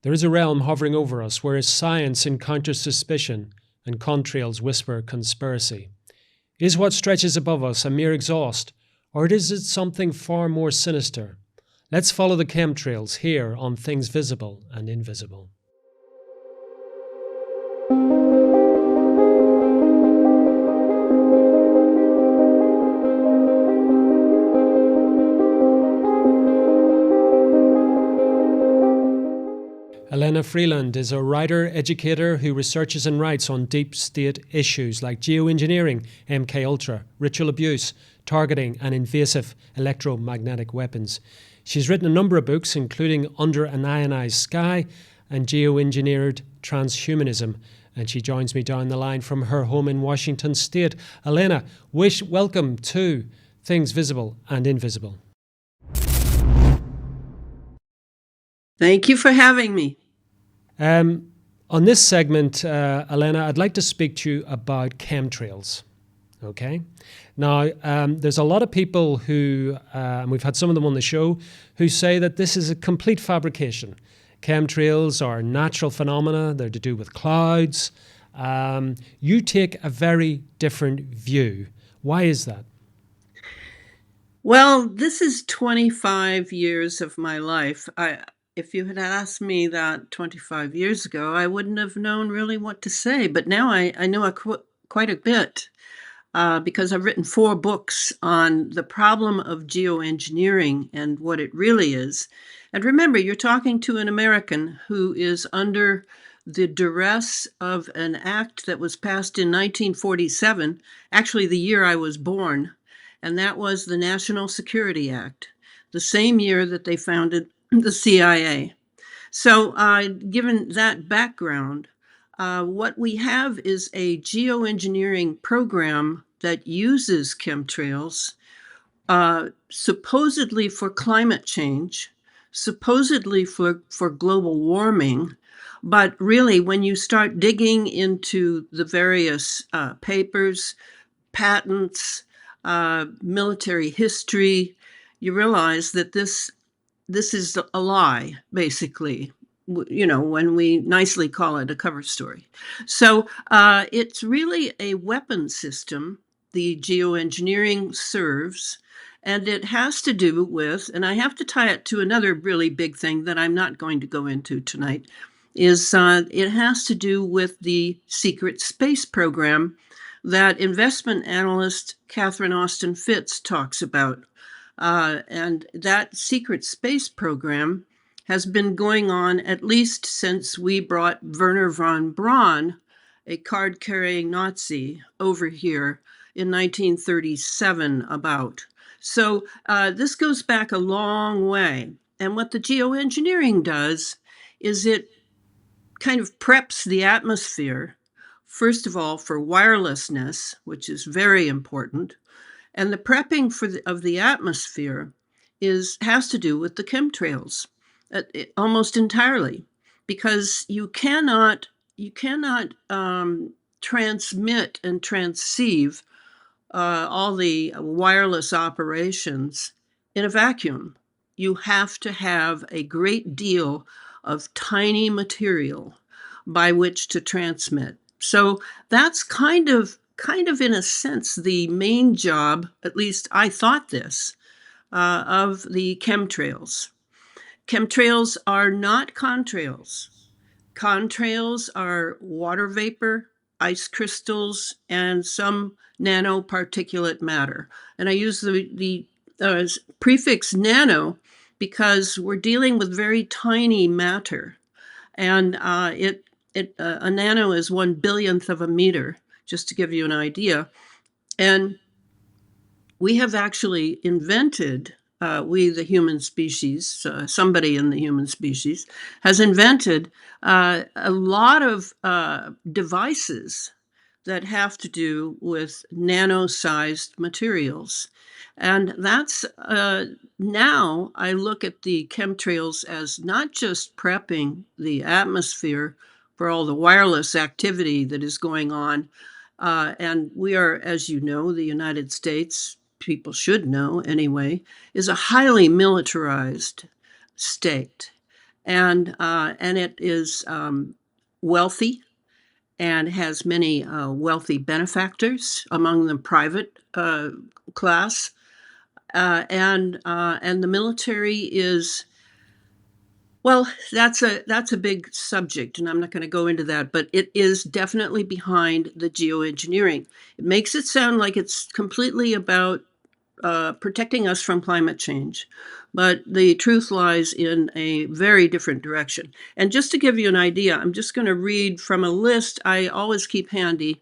There is a realm hovering over us where science encounters suspicion and contrails whisper conspiracy. Is what stretches above us a mere exhaust, or is it something far more sinister? Let's follow the chemtrails here on Things Visible and Invisible. Elena Freeland is a writer, educator who researches and writes on deep state issues like geoengineering, MKUltra, ritual abuse, targeting and invasive electromagnetic weapons. She's written a number of books, including Under an Ionized Sky and Geoengineered Transhumanism, and she joins me down the line from her home in Washington State. Elena, welcome to Things Visible and Invisible. Thank you for having me. On this segment, Elena, I'd like to speak to you about chemtrails. Okay. Now, there's a lot of people who, and we've had some of them on the show, who say that this is a complete fabrication. Chemtrails are natural phenomena. They're to do with clouds. You take a very different view. Why is that? Well, this is 25 years of my life. If you had asked me that 25 years ago, I wouldn't have known really what to say. But now I know quite a bit because I've written 4 books on the problem of geoengineering and what it really is. And remember, you're talking to an American who is under the duress of an act that was passed in 1947, actually the year I was born, and that was the National Security Act, the same year that they founded the CIA. So given that background, what we have is a geoengineering program that uses chemtrails supposedly for climate change, supposedly for global warming. But really, when you start digging into the various papers, patents, military history, you realize that this is a lie, basically, when we nicely call it a cover story. So it's really a weapon system the geoengineering serves, and it has to do with, and I have to tie it to another really big thing that I'm not going to go into tonight, is it has to do with the secret space program that investment analyst Catherine Austin Fitts talks about. And that secret space program has been going on at least since we brought Werner von Braun, a card-carrying Nazi, over here in 1937 about. So this goes back a long way. And what the geoengineering does is it kind of preps the atmosphere, first of all, for wirelessness, which is very important. And the prepping of the atmosphere has to do with the chemtrails, almost entirely, because you cannot transmit and transceive all the wireless operations in a vacuum. You have to have a great deal of tiny material by which to transmit. So that's kind of in a sense the main job, at least I thought this, of the chemtrails. Chemtrails are not contrails. Contrails are water vapor, ice crystals, and some nanoparticulate matter. And I use the prefix nano because we're dealing with very tiny matter. And a nano is 1/1000th of a meter, just to give you an idea. And we have actually invented, we the human species, somebody in the human species, has invented a lot of devices that have to do with nano-sized materials. And that's, now I look at the chemtrails as not just prepping the atmosphere for all the wireless activity that is going on. And we are, as you know, the United States, people should know anyway, is a highly militarized state. and it is wealthy and has many wealthy benefactors, among them private class, and the military is, well, that's a big subject, and I'm not going to go into that, but it is definitely behind the geoengineering. It makes it sound like it's completely about protecting us from climate change, but the truth lies in a very different direction. And just to give you an idea, I'm just going to read from a list I always keep handy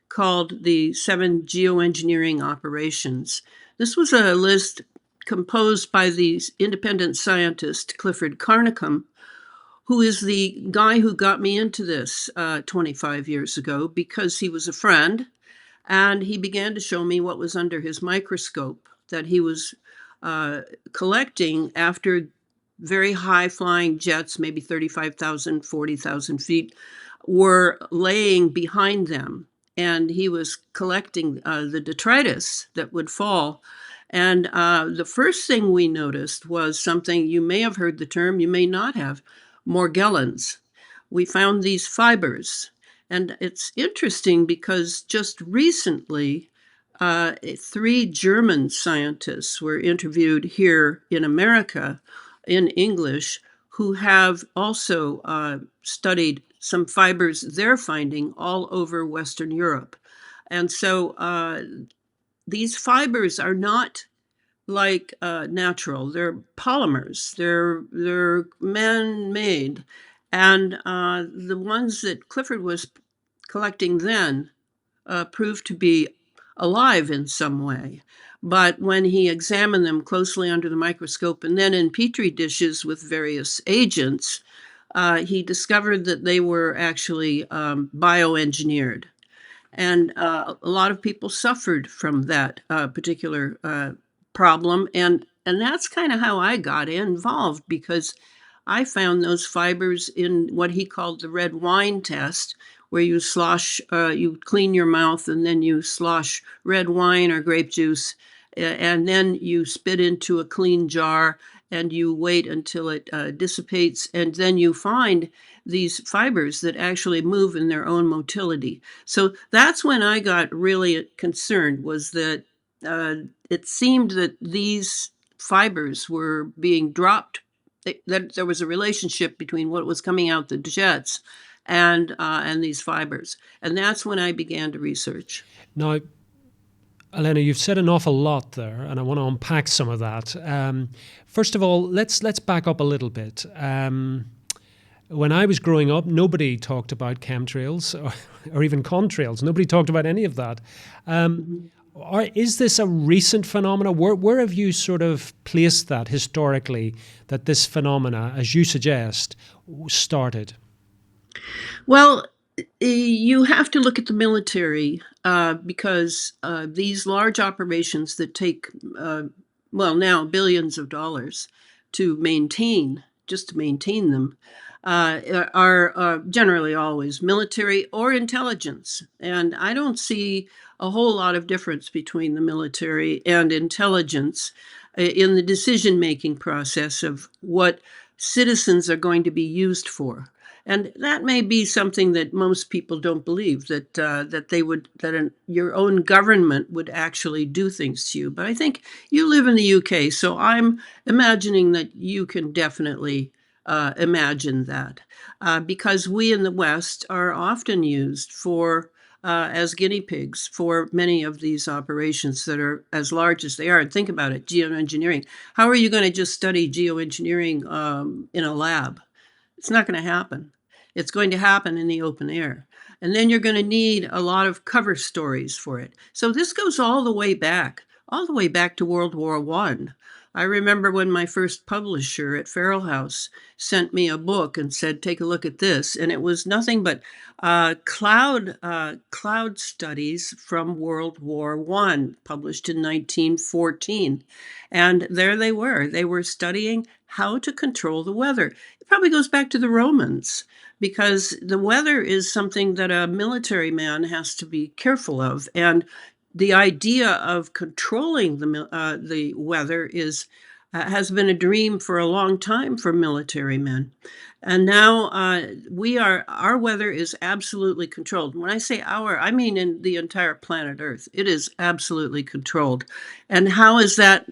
called the 7 Geoengineering Operations. This was a list composed by the independent scientist Clifford Carnicom, who is the guy who got me into this 25 years ago because he was a friend, and he began to show me what was under his microscope that he was collecting after very high flying jets, maybe 35,000, 40,000 feet, were laying behind them. And he was collecting the detritus that would fall. And the first thing we noticed was something, you may have heard the term, you may not have, morgellons. We found these fibers. And it's interesting because just recently, 3 German scientists were interviewed here in America in English who have also studied some fibers they're finding all over Western Europe. And so these fibers are not like natural. They're polymers. They're man-made, and the ones that Clifford was collecting then proved to be alive in some way. But when he examined them closely under the microscope and then in petri dishes with various agents, he discovered that they were actually bioengineered. And a lot of people suffered from that particular problem. And that's kind of how I got involved, because I found those fibers in what he called the red wine test, where you you clean your mouth and then you slosh red wine or grape juice, and then you spit into a clean jar and you wait until it dissipates, and then you find these fibers that actually move in their own motility. So that's when I got really concerned, was that it seemed that these fibers were being dropped, that there was a relationship between what was coming out the jets and these fibers. And that's when I began to research. Now, Elena, you've said an awful lot there, and I want to unpack some of that. First of all, let's back up a little bit. When I was growing up, nobody talked about chemtrails or even contrails. Nobody talked about any of that. Is this a recent phenomena? Where have you sort of placed that historically, that this phenomena, as you suggest, started? Well, you have to look at the military because these large operations that take, now billions of dollars to maintain, just to maintain them, are generally always military or intelligence. And I don't see a whole lot of difference between the military and intelligence in the decision-making process of what citizens are going to be used for. And that may be something that most people don't believe, that your own government would actually do things to you. But I think you live in the UK, so I'm imagining that you can definitely imagine that, because we in the West are often used for as guinea pigs for many of these operations that are as large as they are. And think about it, geoengineering. How are you going to just study geoengineering in a lab? It's not going to happen. It's going to happen in the open air. And then you're going to need a lot of cover stories for it. So this goes all the way back to World War I remember when my first publisher at Farrell House sent me a book and said, take a look at this. And it was nothing but cloud studies from World War I, published in 1914. And there they were. They were studying how to control the weather. It probably goes back to the Romans, because the weather is something that a military man has to be careful of. And the idea of controlling the weather is has been a dream for a long time for military men. And now our weather is absolutely controlled. When I say our, I mean in the entire planet Earth. It is absolutely controlled. And how is that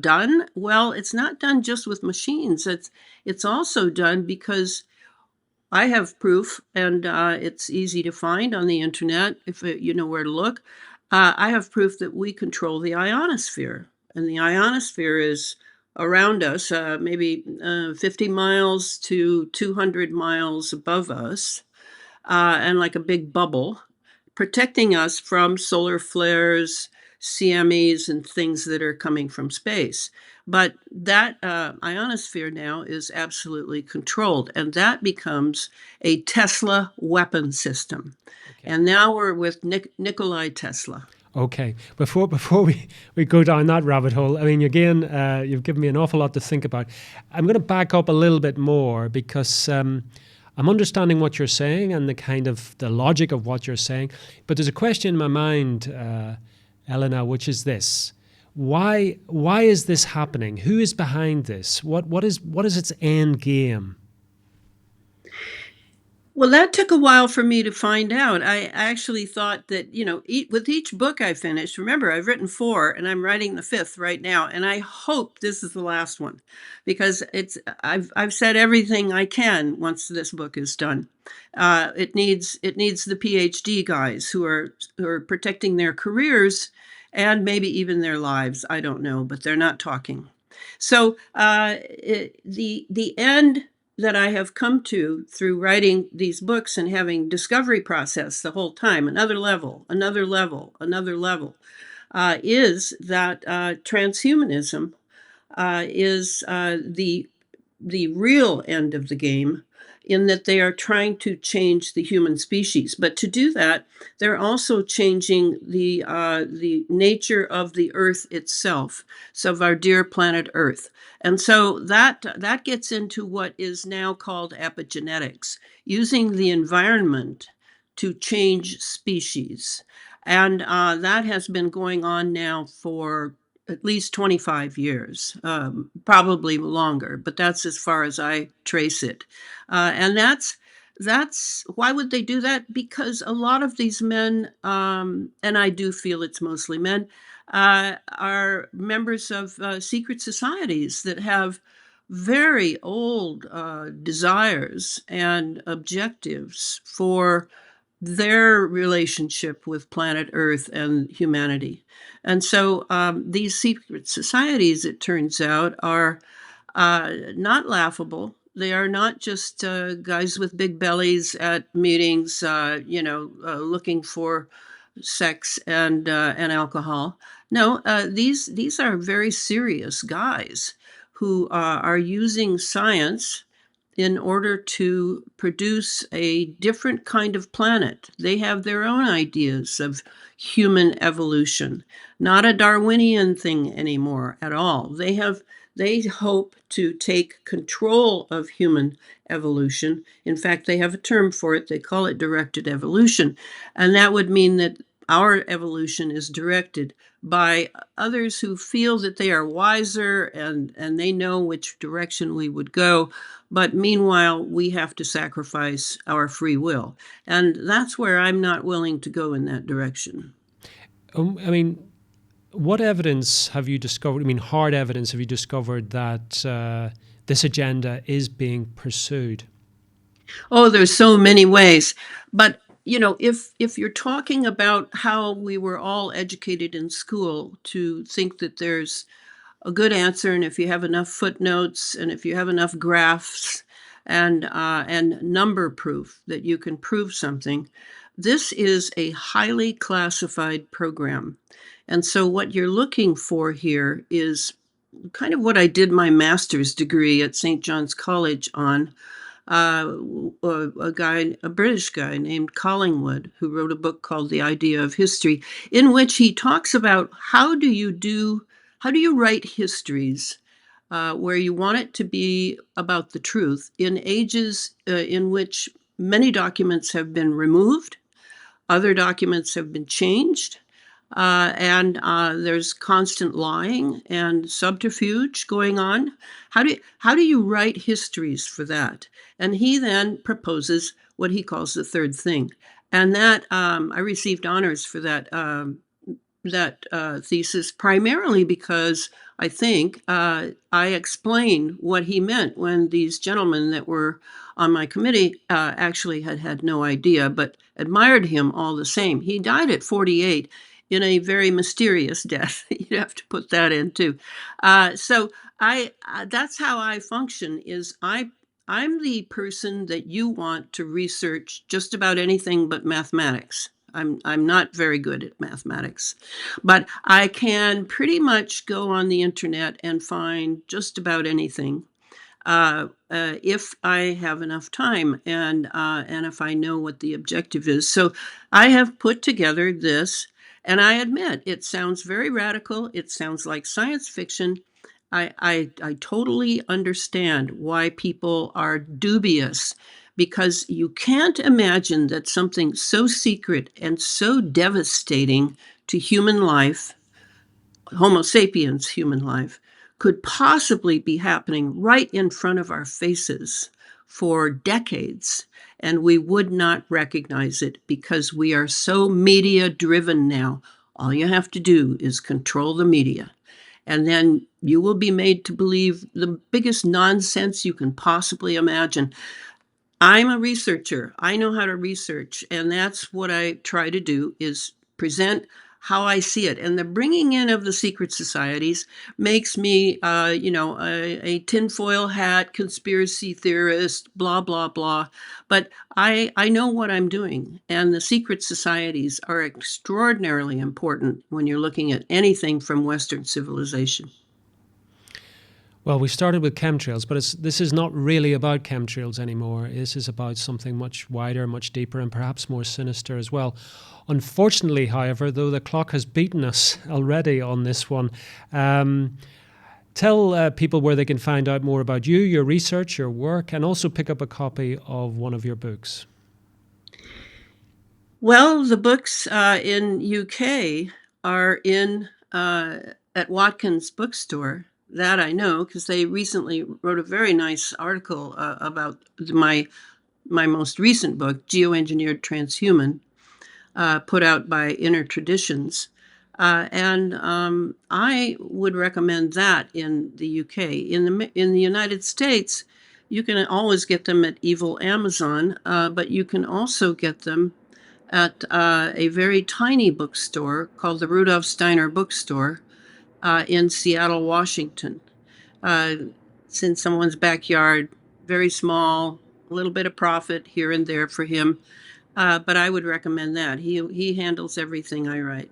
done? Well, it's not done just with machines. It's also done because I have proof, and it's easy to find on the internet if you know where to look. I have proof that we control the ionosphere, and the ionosphere is around us, maybe 50 miles to 200 miles above us, and like a big bubble, protecting us from solar flares, CMEs, and things that are coming from space. But that ionosphere now is absolutely controlled, and that becomes a Tesla weapon system. Okay. And now we're with Nikolai Tesla. Okay. Before we go down that rabbit hole, I mean, again, you've given me an awful lot to think about. I'm going to back up a little bit more because I'm understanding what you're saying and the kind of the logic of what you're saying. But there's a question in my mind, Elena, which is this: why is this happening? Who is behind this? What is its end game? Well, that took a while for me to find out. I actually thought that, with each book I finished, remember, I've written 4 and I'm writing the 5th right now. And I hope this is the last one because I've said everything I can once this book is done. It needs the PhD guys who are protecting their careers and maybe even their lives. I don't know, but they're not talking. So the end that I have come to through writing these books and having discovery process the whole time, another level, another level, another level, is that transhumanism is the real end of the game, in that they are trying to change the human species. But to do that, they're also changing the nature of the Earth itself, so of our dear planet Earth. And so that gets into what is now called epigenetics, using the environment to change species. And that has been going on now for at least 25 years, probably longer, but that's as far as I trace it. And that's why would they do that? Because a lot of these men, and I do feel it's mostly men, are members of secret societies that have very old desires and objectives for their relationship with planet Earth and humanity. And so these secret societies, it turns out, are not laughable. They are not just guys with big bellies at meetings, looking for sex and alcohol. No, these are very serious guys who are using science in order to produce a different kind of planet. They have their own ideas of human evolution, not a Darwinian thing anymore at all. They hope to take control of human evolution. In fact, they have a term for it. They call it directed evolution. And that would mean that our evolution is directed by others who feel that they are wiser and they know which direction we would go. But meanwhile, we have to sacrifice our free will. And that's where I'm not willing to go in that direction. I mean, what evidence have you discovered? I mean, hard evidence have you discovered that this agenda is being pursued? Oh, there's so many ways. But if you're talking about how we were all educated in school to think that there's a good answer, and if you have enough footnotes, and if you have enough graphs, and number proof that you can prove something, this is a highly classified program. And so what you're looking for here is kind of what I did my master's degree at St. John's College on. A British guy named Collingwood, who wrote a book called The Idea of History, in which he talks about how do you write histories where you want it to be about the truth in ages in which many documents have been removed, other documents have been changed, and there's constant lying and subterfuge going on. How do you write histories for that? And he then proposes what he calls the third thing, and that I received honors for that thesis primarily because I think I explained what he meant when these gentlemen that were on my committee actually had no idea, but admired him all the same. He died at 48 in a very mysterious death. You have to put that in too. So that's how I function. I'm the person that you want to research just about anything but mathematics. I'm not very good at mathematics, but I can pretty much go on the internet and find just about anything if I have enough time and if I know what the objective is. So I have put together this, and I admit it sounds very radical. It sounds like science fiction. I totally understand why people are dubious, because you can't imagine that something so secret and so devastating to human life, Homo sapiens human life, could possibly be happening right in front of our faces for decades, and we would not recognize it because we are so media driven now. All you have to do is control the media, and then you will be made to believe the biggest nonsense you can possibly imagine. I'm a researcher. I know how to research, and that's what I try to do, is present how I see it. And the bringing in of the secret societies makes me, a tinfoil hat conspiracy theorist, blah, blah, blah. But I know what I'm doing. And the secret societies are extraordinarily important when you're looking at anything from Western civilization. Well, we started with chemtrails, but this is not really about chemtrails anymore. This is about something much wider, much deeper, and perhaps more sinister as well. Unfortunately, however, though the clock has beaten us already on this one, tell people where they can find out more about you, your research, your work, and also pick up a copy of one of your books. Well, the books in UK are at Watkins Bookstore. That I know, because they recently wrote a very nice article about my most recent book, Geoengineered Transhuman, put out by Inner Traditions. And I would recommend that in the UK. In the United States, you can always get them at Evil Amazon, but you can also get them at a very tiny bookstore called the Rudolf Steiner Bookstore in Seattle, Washington. It's in someone's backyard, very small, a little bit of profit here and there for him. But I would recommend that. He handles everything I write.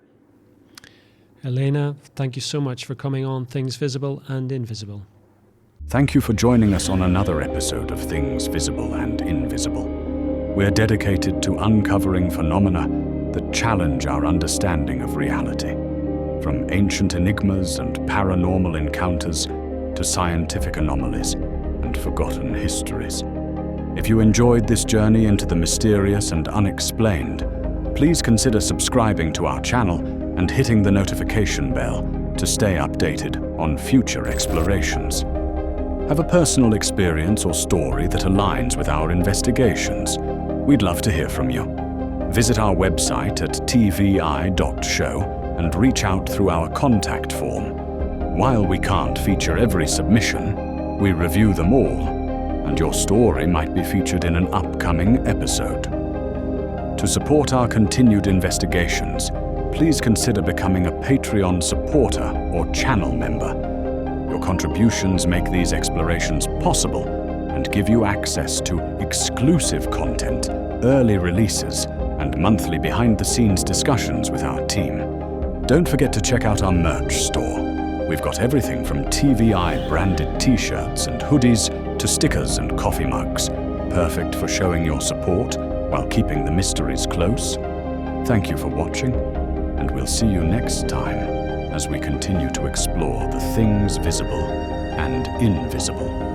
Elena, thank you so much for coming on Things Visible and Invisible. Thank you for joining us on another episode of Things Visible and Invisible. We're dedicated to uncovering phenomena that challenge our understanding of reality. From ancient enigmas and paranormal encounters to scientific anomalies and forgotten histories. If you enjoyed this journey into the mysterious and unexplained, please consider subscribing to our channel and hitting the notification bell to stay updated on future explorations. Have a personal experience or story that aligns with our investigations? We'd love to hear from you. Visit our website at tvi.show and reach out through our contact form. While we can't feature every submission, we review them all, and your story might be featured in an upcoming episode. To support our continued investigations, please consider becoming a Patreon supporter or channel member. Your contributions make these explorations possible and give you access to exclusive content, early releases, and monthly behind-the-scenes discussions with our team. Don't forget to check out our merch store. We've got everything from TVI branded t-shirts and hoodies to stickers and coffee mugs, perfect for showing your support while keeping the mysteries close. Thank you for watching, and we'll see you next time as we continue to explore the things visible and invisible.